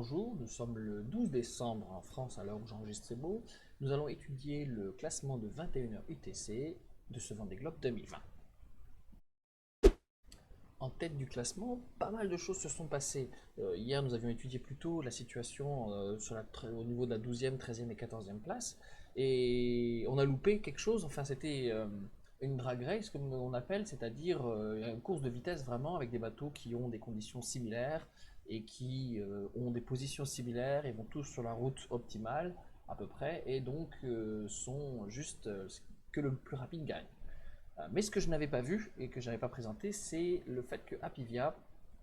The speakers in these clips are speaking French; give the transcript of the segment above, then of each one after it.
bonjour, nous sommes le 12 décembre en France à l'heure où j'enregistre ces mots. Nous allons étudier le classement de 21h UTC de ce Vendée Globe 2020. En tête du classement, pas mal de choses se sont passées. Hier, nous avions étudié plutôt la situation au niveau de la 12e, 13e et 14e place. Et on a loupé quelque chose, enfin c'était une drag race comme on appelle, c'est-à-dire une course de vitesse vraiment avec des bateaux qui ont des conditions similaires et qui ont des positions similaires et vont tous sur la route optimale à peu près et donc sont juste que le plus rapide gagne. Mais ce que je n'avais pas vu et que je n'avais pas présenté, c'est le fait que Apivia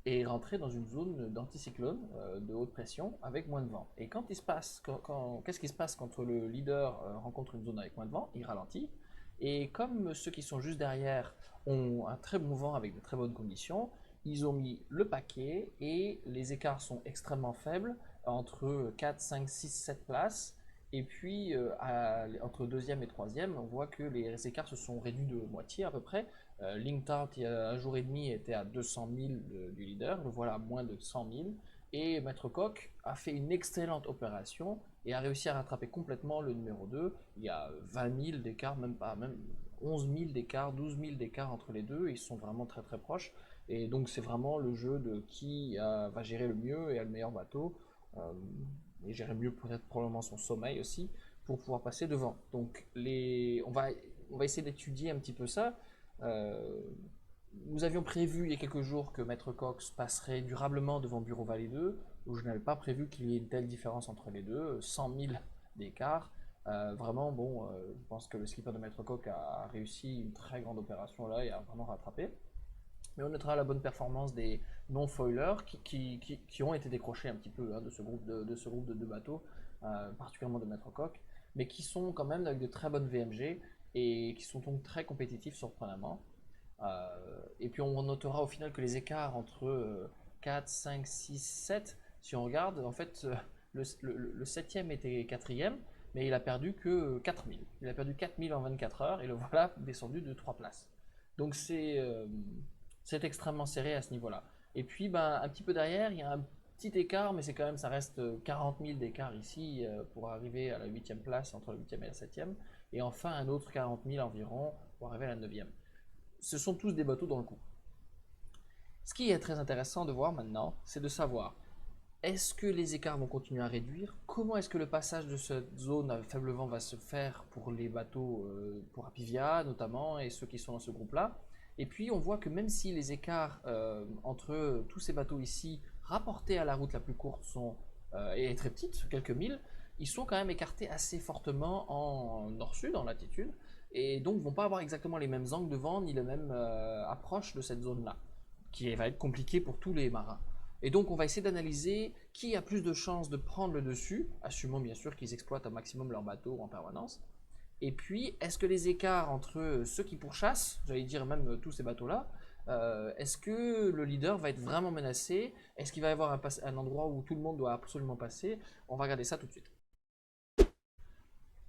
est rentré dans une zone d'anticyclone de haute pression avec moins de vent. Et qu'est-ce qui se passe quand le leader rencontre une zone avec moins de vent? Il ralentit. Et comme ceux qui sont juste derrière ont un très bon vent avec de très bonnes conditions, ils ont mis le paquet et les écarts sont extrêmement faibles entre 4, 5, 6, 7 places. Et puis, entre deuxième et troisième, on voit que les écarts se sont réduits de moitié à peu près. Linkart, il y a un jour et demi, était à 200 000 du leader, le voilà à moins de 100 000. Et Maître Coq a fait une excellente opération et a réussi à rattraper complètement le numéro 2. Il y a 20 000 d'écart, même pas, même 11 000 d'écart, 12 000 d'écart entre les deux. Ils sont vraiment très très proches. Et donc c'est vraiment le jeu de qui va gérer le mieux et a le meilleur bateau. Euh, et gérer mieux peut-être probablement son sommeil aussi pour pouvoir passer devant. Donc on va essayer d'étudier un petit peu ça. Euh, Nous avions prévu il y a quelques jours que Maître Cox passerait durablement devant Bureau Vallée 2, où je n'avais pas prévu qu'il y ait une telle différence entre les deux, 100 000 d'écart. Vraiment, bon, je pense que le skipper de Maître Coq a réussi une très grande opération là et a vraiment rattrapé. Mais on notera la bonne performance des non-foilers qui ont été décrochés un petit peu hein, de ce groupe de deux bateaux, particulièrement de Maître Coq, mais qui sont quand même avec de très bonnes VMG et qui sont donc très compétitifs surprenamment. Et puis on notera au final que les écarts entre 4, 5, 6, 7, si on regarde, en fait, le 7e était 4e, mais il a perdu que 4000. Il a perdu 4000 en 24 heures et le voilà descendu de 3 places. Donc c'est extrêmement serré à ce niveau-là. Et puis ben, un petit peu derrière, il y a un petit écart, mais c'est quand même, ça reste 40 000 d'écart ici pour arriver à la 8e place entre le 8e et la 7e. Et enfin un autre 40 000 environ pour arriver à la 9e. Ce sont tous des bateaux dans le coup. Ce qui est très intéressant de voir maintenant, c'est de savoir est-ce que les écarts vont continuer à réduire? Comment est-ce que le passage de cette zone à faible vent va se faire pour les bateaux, pour Apivia notamment, et ceux qui sont dans ce groupe-là? Et puis on voit que même si les écarts entre tous ces bateaux ici, rapportés à la route la plus courte, sont et très petites, quelques milles, ils sont quand même écartés assez fortement en nord-sud, en latitude, et donc vont pas avoir exactement les mêmes angles de vent ni les mêmes approches de cette zone-là, qui va être compliqué pour tous les marins. Et donc on va essayer d'analyser qui a plus de chances de prendre le dessus, assumant bien sûr qu'ils exploitent au maximum leur bateau en permanence. Et puis, est-ce que les écarts entre ceux qui pourchassent, j'allais dire même tous ces bateaux-là, est-ce que le leader va être vraiment menacé? Est-ce qu'il va y avoir un endroit où tout le monde doit absolument passer? On va regarder ça tout de suite.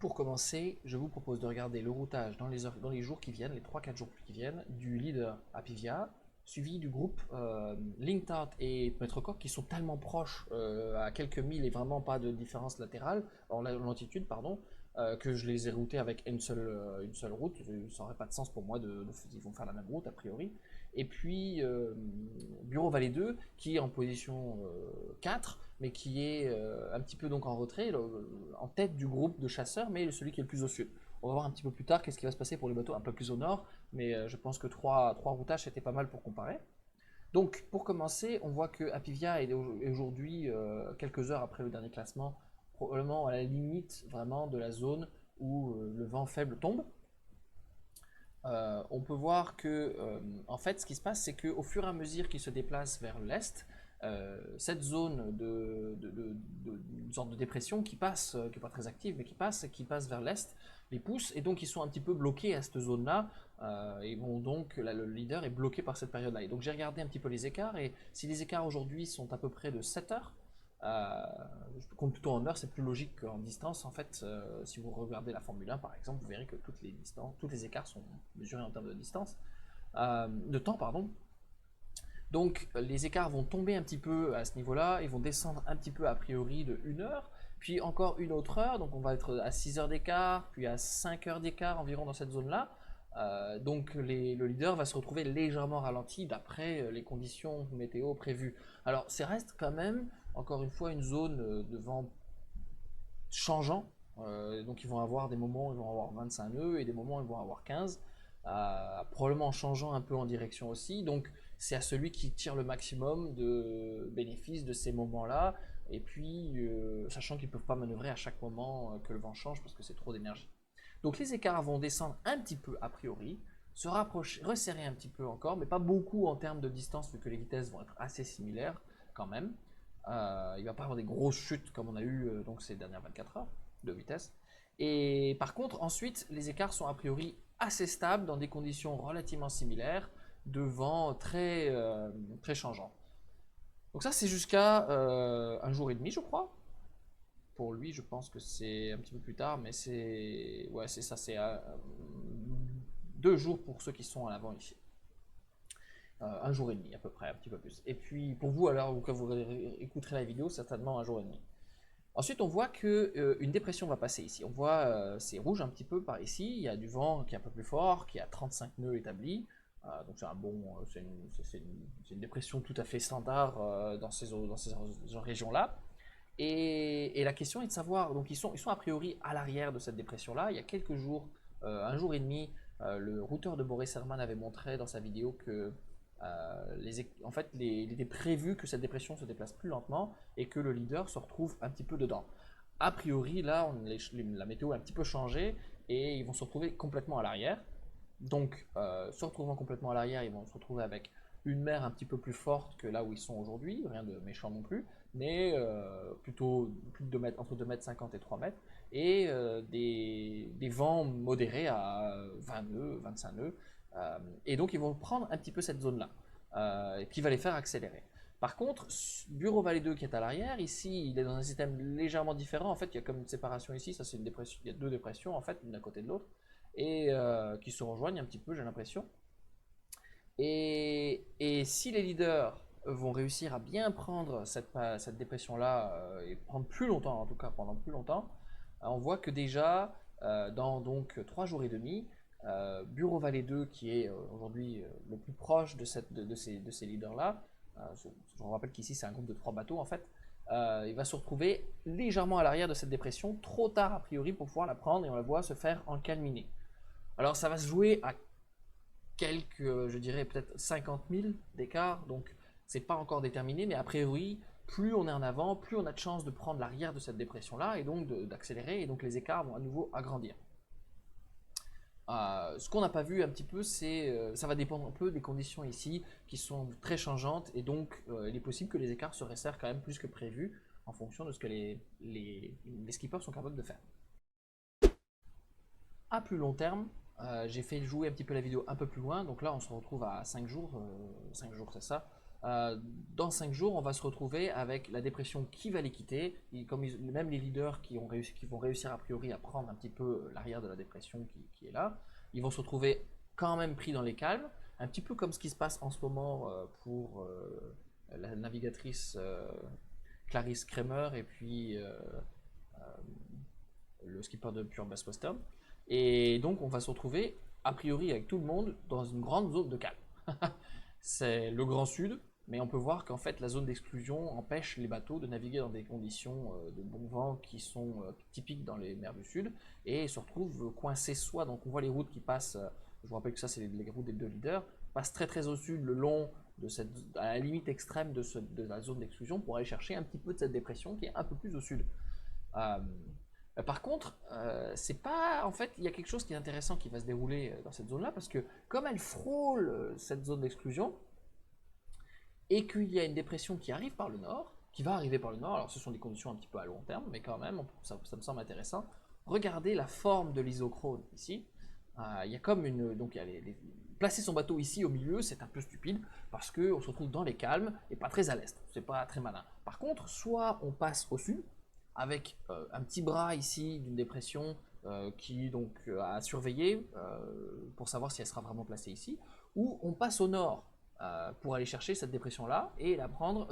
Pour commencer, je vous propose de regarder le routage dans les jours qui viennent, les 3-4 jours qui viennent, du leader Apivia, suivi du groupe Linkart et Maître Coq qui sont tellement proches à quelques milles et vraiment pas de différence latérale, en longitude, pardon, que je les ai routés avec une seule route. Ça n'aurait pas de sens pour moi ils vont faire la même route a priori. Et puis Bureau Vallée 2 qui est en position 4 mais qui est un petit peu donc en retrait, en tête du groupe de chasseurs, mais celui qui est le plus au sud. On va voir un petit peu plus tard qu'est-ce qui va se passer pour les bateaux un peu plus au nord, mais je pense que trois routages c'était pas mal pour comparer. Donc pour commencer, on voit que Apivia est aujourd'hui, quelques heures après le dernier classement, probablement à la limite vraiment de la zone où le vent faible tombe. On peut voir que, en fait, ce qui se passe, c'est qu'au fur et à mesure qu'il se déplace vers l'est, cette zone une sorte de dépression qui passe, qui n'est pas très active, mais qui passe vers l'est, les pousse, et donc ils sont un petit peu bloqués à cette zone-là, et vont donc, le leader est bloqué par cette période-là. Et donc j'ai regardé un petit peu les écarts, et si les écarts aujourd'hui sont à peu près de 7 heures, euh, je compte plutôt en heures, c'est plus logique qu'en distance. En fait, si vous regardez la Formule 1 par exemple, vous verrez que tous les écarts sont mesurés en termes de distance, de temps, pardon. Donc les écarts vont tomber un petit peu à ce niveau-là, ils vont descendre un petit peu a priori de 1 heure, puis encore une autre heure, donc on va être à 6 heures d'écart, puis à 5 heures d'écart environ dans cette zone-là. Donc le leader va se retrouver légèrement ralenti d'après les conditions météo prévues. Alors ça reste quand même, encore une fois, une zone de vent changeant. Donc ils vont avoir des moments où ils vont avoir 25 nœuds et des moments où ils vont avoir 15, probablement en changeant un peu en direction aussi. Donc c'est à celui qui tire le maximum de bénéfices de ces moments-là. Et puis, sachant qu'ils ne peuvent pas manœuvrer à chaque moment que le vent change parce que c'est trop d'énergie. Donc les écarts vont descendre un petit peu a priori, se rapprocher, resserrer un petit peu encore, mais pas beaucoup en termes de distance vu que les vitesses vont être assez similaires quand même. Il ne va pas y avoir des grosses chutes comme on a eu donc ces dernières 24 heures de vitesse. Et par contre, ensuite, les écarts sont a priori assez stables dans des conditions relativement similaires de vent très changeant. Donc ça, c'est jusqu'à 1 jour et demi, je crois. Pour lui, je pense que c'est un petit peu plus tard, mais c'est ouais, c'est ça, c'est 2 jours pour ceux qui sont à l'avant ici. 1 jour et demi à peu près, un petit peu plus. Et puis pour vous, alors quand vous écouterez la vidéo, certainement 1 jour et demi. Ensuite, on voit que une dépression va passer ici. On voit c'est rouge un petit peu par ici. Il y a du vent qui est un peu plus fort, qui a 35 nœuds établis. Donc c'est un bon, c'est une dépression tout à fait standard dans ces régions-là. Et la question est de savoir, donc ils sont a priori à l'arrière de cette dépression-là. Il y a quelques jours, 1 jour et demi, le routeur de Boris Herman avait montré dans sa vidéo que en fait, il était prévu que cette dépression se déplace plus lentement et que le leader se retrouve un petit peu dedans. A priori, là, la météo a un petit peu changé et ils vont se retrouver complètement à l'arrière. Donc, se retrouvant complètement à l'arrière, ils vont se retrouver avec une mer un petit peu plus forte que là où ils sont aujourd'hui, rien de méchant non plus, mais plutôt plus de 2 mètres, entre 2,50 m et 3 mètres, et des vents modérés à 20 nœuds, 25 nœuds. Et donc, ils vont prendre un petit peu cette zone-là, qui va les faire accélérer. Par contre, Bureau Vallée 2 qui est à l'arrière, ici, il est dans un système légèrement différent. En fait, il y a comme une séparation ici, ça c'est une dépression, il y a 2 dépressions en fait, l'une à côté de l'autre, et qui se rejoignent un petit peu, j'ai l'impression. Et si les leaders vont réussir à bien prendre cette dépression-là et prendre plus longtemps, en tout cas pendant plus longtemps, on voit que déjà dans donc 3 jours et demi, Bureau Vallée 2, qui est aujourd'hui le plus proche de ces leaders-là, je vous rappelle qu'ici c'est un groupe de 3 bateaux en fait, il va se retrouver légèrement à l'arrière de cette dépression, trop tard a priori pour pouvoir la prendre, et on la voit se faire encalminer. Alors ça va se jouer à quelques, je dirais peut-être 50 000 d'écart, donc c'est pas encore déterminé, mais a priori, plus on est en avant, plus on a de chances de prendre l'arrière de cette dépression-là, et donc d'accélérer, et donc les écarts vont à nouveau agrandir. Ce qu'on n'a pas vu un petit peu, c'est ça va dépendre un peu des conditions ici, qui sont très changeantes, et donc il est possible que les écarts se resserrent quand même plus que prévu, en fonction de ce que les skippers sont capables de faire. À plus long terme, j'ai fait jouer un petit peu la vidéo un peu plus loin, donc là on se retrouve à 5 jours, 5 jours c'est ça. Dans 5 jours, on va se retrouver avec la dépression qui va les quitter, et comme même les leaders qui vont réussir a priori à prendre un petit peu l'arrière de la dépression qui est là, ils vont se retrouver quand même pris dans les calmes, un petit peu comme ce qui se passe en ce moment pour la navigatrice Clarisse Kramer et puis le skipper de Pure Bass Western. Et donc on va se retrouver a priori avec tout le monde dans une grande zone de calme. C'est le Grand Sud, mais on peut voir qu'en fait la zone d'exclusion empêche les bateaux de naviguer dans des conditions de bon vent qui sont typiques dans les mers du Sud, et se retrouvent coincés soit, donc on voit les routes qui passent, je vous rappelle que ça c'est les routes des 2 leaders, passent très au sud le long de à la limite extrême de la zone d'exclusion pour aller chercher un petit peu de cette dépression qui est un peu plus au sud. Par contre, c'est pas, en fait, il y a quelque chose qui est intéressant qui va se dérouler dans cette zone-là, parce que comme elle frôle cette zone d'exclusion, et qu'il y a une dépression qui arrive par le nord, qui va arriver par le nord, alors ce sont des conditions un petit peu à long terme, mais quand même, ça me semble intéressant. Regardez la forme de l'isochrone ici. Il y a comme une, donc placer son bateau ici au milieu, c'est un peu stupide, parce qu'on se retrouve dans les calmes et pas très à l'est, c'est pas très malin. Par contre, soit on passe au sud, avec un petit bras ici d'une dépression qui donc à surveiller pour savoir si elle sera vraiment placée ici, ou on passe au nord pour aller chercher cette dépression-là et la prendre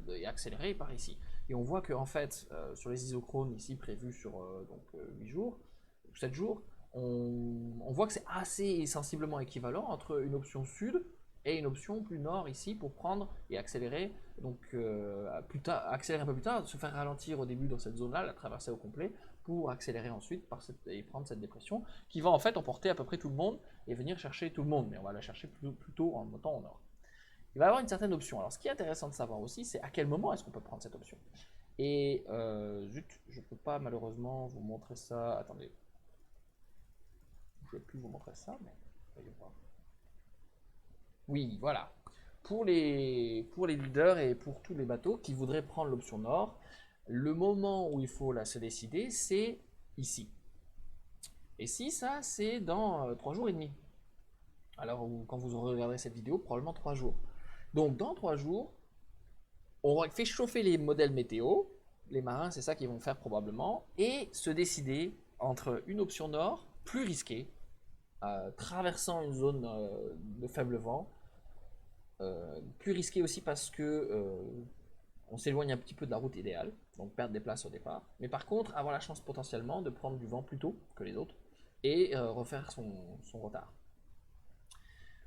et accélérer par ici. Et on voit que en fait, sur les isochrones ici prévus sur 8 jours, 7 jours, on voit que c'est assez sensiblement équivalent entre une option sud et une option plus nord ici pour prendre et accélérer, donc accélérer un peu plus tard, se faire ralentir au début dans cette zone-là, la traverser au complet, pour accélérer ensuite et prendre cette dépression qui va en fait emporter à peu près tout le monde et venir chercher tout le monde, mais on va la chercher plutôt en montant au nord. Il va y avoir une certaine option. Alors ce qui est intéressant de savoir aussi, c'est à quel moment est-ce qu'on peut prendre cette option. Et zut, je ne peux pas malheureusement vous montrer ça. Attendez. Je ne vais plus vous montrer ça, mais voyons voir. Oui, voilà. Pour les leaders et pour tous les bateaux qui voudraient prendre l'option nord, le moment où il faut se décider, c'est ici. Et si ça, c'est dans 3 jours et demi. Alors, quand vous regarderez cette vidéo, probablement 3 jours. Donc, dans 3 jours, on fait chauffer les modèles météo. Les marins, c'est ça qu'ils vont faire probablement. Et se décider entre une option nord, plus risquée, traversant une zone de faible vent, plus risquée aussi parce que on s'éloigne un petit peu de la route idéale, donc perdre des places au départ. Mais par contre, avoir la chance potentiellement de prendre du vent plus tôt que les autres et refaire son retard.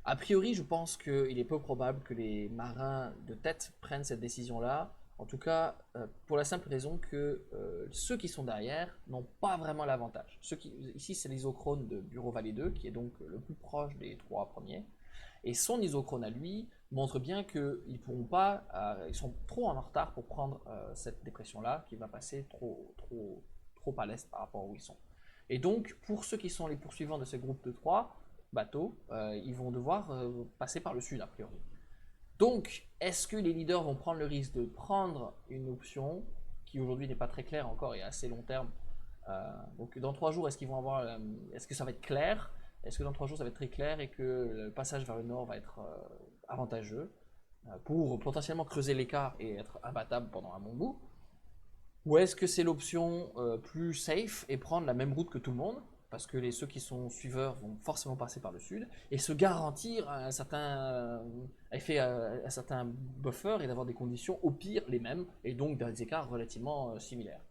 A priori, je pense qu'il est peu probable que les marins de tête prennent cette décision-là. En tout cas, pour la simple raison que ceux qui sont derrière n'ont pas vraiment l'avantage. Ici, c'est l'isochrone de Bureau Vallée 2, qui est donc le plus proche des 3 premiers. Et son isochrone à lui montre bien qu'ils pourront pas, ils sont trop en retard pour prendre cette dépression-là, qui va passer trop à l'est par rapport où ils sont. Et donc, pour ceux qui sont les poursuivants de ce groupe de 3 bateaux, ils vont devoir passer par le sud a priori. Donc, est-ce que les leaders vont prendre le risque de prendre une option qui aujourd'hui n'est pas très claire encore et assez long terme? Donc, dans 3 jours, est-ce qu'ils vont avoir, est-ce que ça va être clair? Est-ce que dans 3 jours, ça va être très clair et que le passage vers le nord va être avantageux pour potentiellement creuser l'écart et être imbattable pendant un bon bout? Ou est-ce que c'est l'option plus safe et prendre la même route que tout le monde? Parce que ceux qui sont suiveurs vont forcément passer par le sud et se garantir un certain effet, un certain buffer et d'avoir des conditions au pire les mêmes et donc des écarts relativement similaires.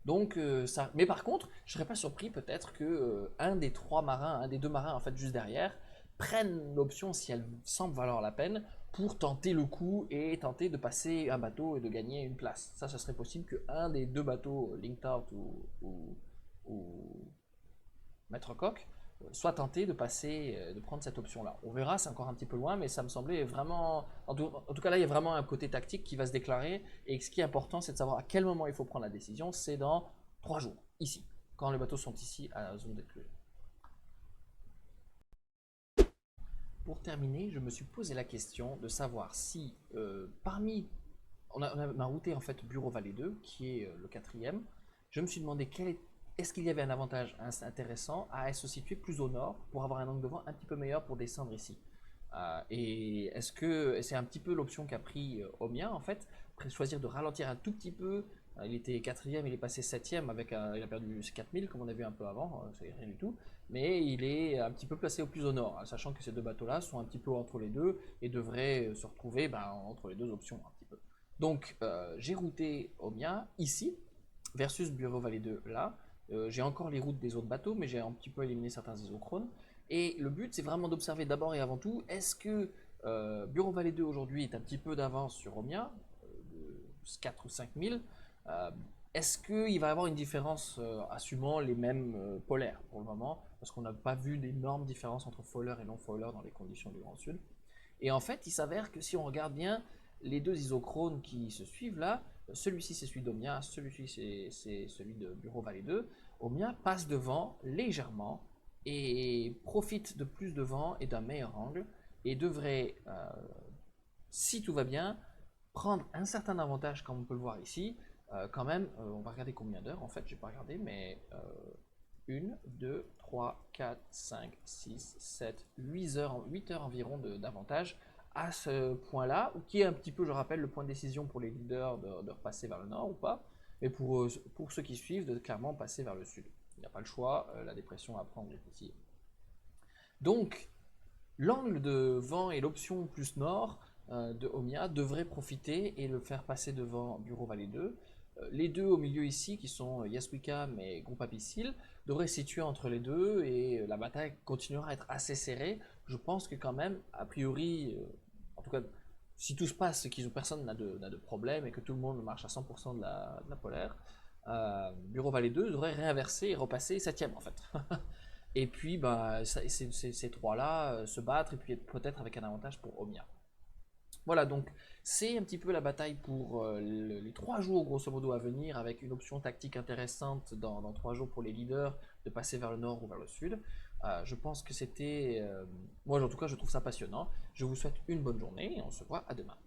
Donc ça, mais par contre, je serais pas surpris peut-être que un des 3 marins, un des 2 marins en fait juste derrière, prennent l'option si elle semble valoir la peine pour tenter le coup et tenter de passer un bateau et de gagner une place. Ça serait possible que un des 2 bateaux, Linked Out ou Maître Coq, soit tenté de passer, de prendre cette option-là. On verra, c'est encore un petit peu loin, mais ça me semblait vraiment... En tout cas, là, il y a vraiment un côté tactique qui va se déclarer, et ce qui est important, c'est de savoir à quel moment il faut prendre la décision, c'est dans 3 jours, ici, quand les bateaux sont ici à la zone d'exclusion. Pour terminer, je me suis posé la question de savoir si, parmi... On a routé en fait Bureau Vallée 2, qui est le 4e. Je me suis demandé est-ce qu'il y avait un avantage intéressant à se situer plus au nord pour avoir un angle de vent un petit peu meilleur pour descendre ici. Et est-ce que c'est un petit peu l'option qu'a pris Omnia en fait, choisir de ralentir un tout petit peu. Il était 4e, il est passé 7e, il a perdu 4000 comme on a vu un peu avant, c'est rien du tout. Mais il est un petit peu placé au plus au nord, sachant que ces 2 bateaux-là sont un petit peu entre les deux et devraient se retrouver entre les 2 options un petit peu. Donc j'ai routé Omnia ici, versus Bureau Vallée 2 là. J'ai encore les routes des autres bateaux, mais j'ai un petit peu éliminé certains isochrones. Et le but, c'est vraiment d'observer d'abord et avant tout, est-ce que Bureau Vallée 2 aujourd'hui est un petit peu d'avance sur Omnia, de 4 ou 5 000. Est-ce qu'il va y avoir une différence assumant les mêmes polaires pour le moment, parce qu'on n'a pas vu d'énormes différences entre foiler et non-foiler dans les conditions du Grand Sud. Et en fait, il s'avère que si on regarde bien les 2 isochrones qui se suivent là, celui-ci c'est celui d'Omnia, celui-ci c'est celui de Bureau Vallée 2. Omnia passe devant légèrement et profite de plus de vent et d'un meilleur angle et devrait, si tout va bien, prendre un certain avantage comme on peut le voir ici. Quand même, on va regarder combien d'heures en fait, j'ai pas regardé, mais 1, 2, 3, 4, 5, 6, 7, 8 heures environ d'avantage à ce point-là, qui est un petit peu, je rappelle, le point de décision pour les leaders de repasser vers le nord ou pas, mais pour ceux qui suivent, de clairement passer vers le sud. Il n'y a pas le choix, la dépression à prendre est ici. Donc, L'angle de vent et l'option plus nord de Omia devraient profiter et le faire passer devant Bureau Vallée 2. Les deux au milieu ici, qui sont Yaswicam et Groupe Apicil, devraient se situer entre les deux et la bataille continuera à être assez serrée. Je pense que quand même, a priori, en tout cas, si tout se passe, que personne n'a de problème et que tout le monde marche à 100% de la polaire, Bureau Vallée 2 devrait réinverser et repasser 7ème en fait. Et puis bah, ces trois-là se battre et puis peut-être avec un avantage pour Omia. Voilà, donc c'est un petit peu la bataille pour les 3 jours grosso modo à venir, avec une option tactique intéressante dans 3 jours pour les leaders de passer vers le nord ou vers le sud. Je pense que c'était... moi en tout cas je trouve ça passionnant. Je vous souhaite une bonne journée et on se voit à demain.